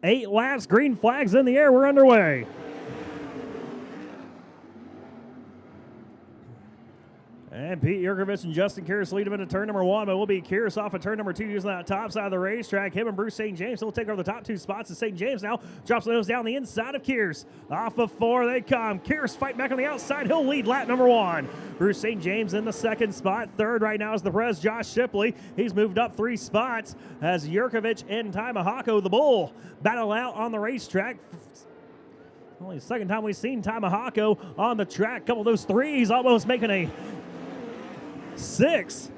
8 laps, green flags in the air, we're underway. And Pete Yurkovich and Justin Kieris lead him into turn number 1, but will be Kieris off of turn number 2 using that top side of the racetrack. Him and Bruce St. James will take over the top 2 spots, and St. James now drops the nose down the inside of Kieris. Off of 4 they come. Kieris fight back on the outside. He'll lead lap number 1. Bruce St. James in the 2nd spot. 3rd right now is the Perez, Josh Shipley. He's moved up 3 spots as Yurkovich and Ty Mahako, the Bull, battle out on the racetrack. Only the 2nd time we've seen Ty Mahako on the track. Couple of those threes almost making a 6.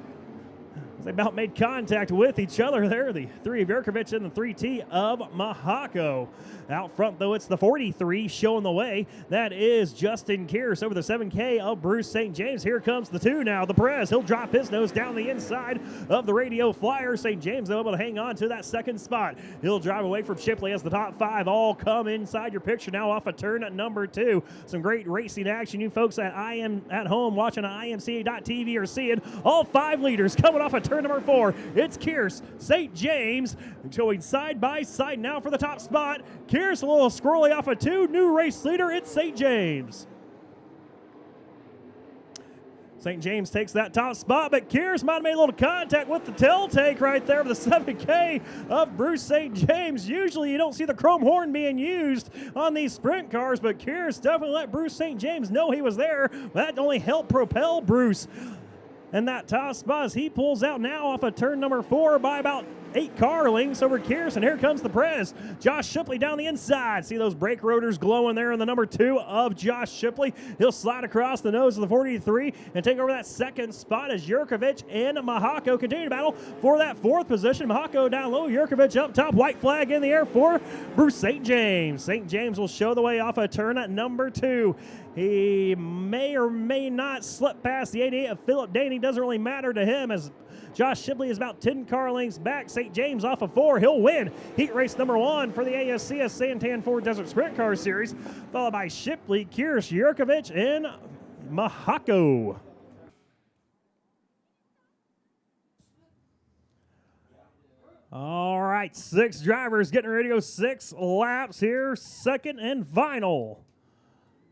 They about made contact with each other there. The 3 of Yurkovich and the 3T of Mahako. Out front, though, it's the 43 showing the way. That is Justin Kieris over the 7K of Bruce St. James. Here comes the 2 now. The Perez, he'll drop his nose down the inside of the Radio Flyer. St. James, though, able to hang on to that 2nd spot. He'll drive away from Shipley as the top 5 all come inside your picture now off of turn number 2. Some great racing action. You folks at home watching on imca.tv are seeing all 5 leaders coming off of turn number 4. It's Kieris, St. James, going side by side now for the top spot. Kieris a little squirrely off of 2. New race leader, it's St. James. St. James takes that top spot, but Kieris might have made a little contact with the tail take right there of the 7K of Bruce St. James. Usually you don't see the chrome horn being used on these sprint cars, but Kieris definitely let Bruce St. James know he was there. That only helped propel Bruce. And that top spot as he pulls out now off of turn number 4 by about 8 car lengths over Kieris, and here comes the Perez. Josh Shipley down the inside. See those brake rotors glowing there in the number 2 of Josh Shipley. He'll slide across the nose of the 43 and take over that 2nd spot as Yurkovich and Mahako continue to battle for that 4th position. Mahako down low, Yurkovich up top. White flag in the air for Bruce St. James. St. James will show the way off of turn at number 2. He may or may not slip past the 88 of Philip Daney. Doesn't really matter to him as Josh Shipley is about 10 car lengths back. St. James off of 4. He'll win heat race number 1 for the ASCS Santan Ford Desert Sprint Car Series, followed by Shipley, Kieris, Yurkovich, and Mahako. All right, 6 drivers getting ready to go 6 laps here. 2nd and final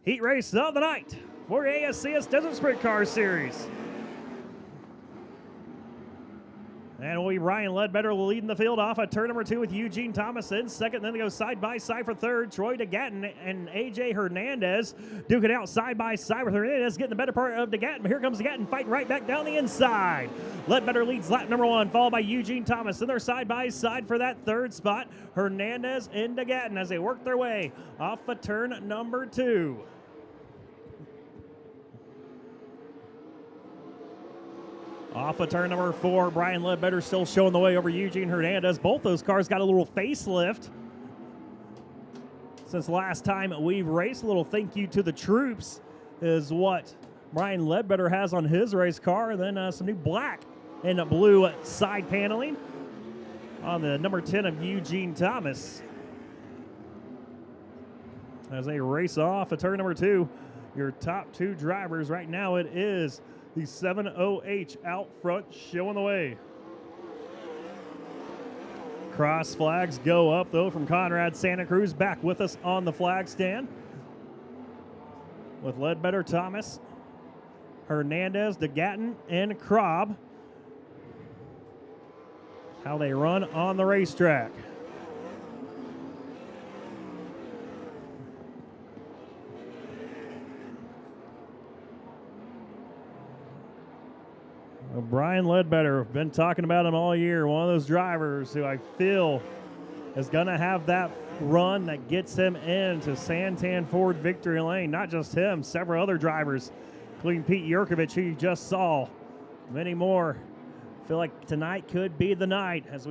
heat race of the night for ASCS Desert Sprint Car Series. And will be Ryan Ledbetter leading the field off at turn number 2 with Eugene Thomas in 2nd. Then they go side by side for 3rd. Troy DeGatton and AJ Hernandez duking out side by side with Hernandez, getting the better part of DeGatton. But here comes DeGatton fighting right back down the inside. Ledbetter leads lap number 1, followed by Eugene Thomas. Then they're side by side for that 3rd spot. Hernandez and DeGatton as they work their way off of turn number 2. Off of turn number 4, Brian Ledbetter still showing the way over Eugene Hernandez. Both those cars got a little facelift since last time we've raced. A little thank you to the troops is what Brian Ledbetter has on his race car. And then some new black and blue side paneling on the number 10 of Eugene Thomas. As they race off of turn number 2, your top 2 drivers right now, it is the 7OH out front showing the way. Cross flags go up, though, from Conrad Santa Cruz back with us on the flag stand. With Ledbetter, Thomas, Hernandez, DeGatton, and Krob. How they run on the racetrack. Well, Brian Ledbetter, been talking about him all year. One of those drivers who I feel is going to have that run that gets him into Santan Ford victory lane. Not just him, several other drivers, including Pete Yurkovich, who you just saw. Many more. I feel like tonight could be the night as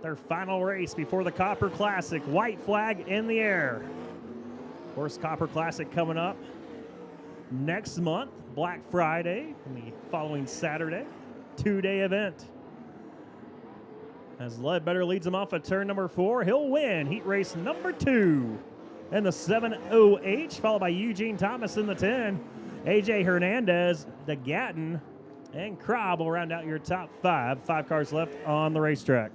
their final race before the Copper Classic. White flag in the air. Of course, Copper Classic coming up next month, Black Friday, and the following Saturday, 2-day event. As Ledbetter leads him off at turn number 4, he'll win heat race number 2. And the 7OH, followed by Eugene Thomas in the 10. AJ Hernandez, DeGatton, and Krob will round out your top 5. 5 cars left on the racetrack.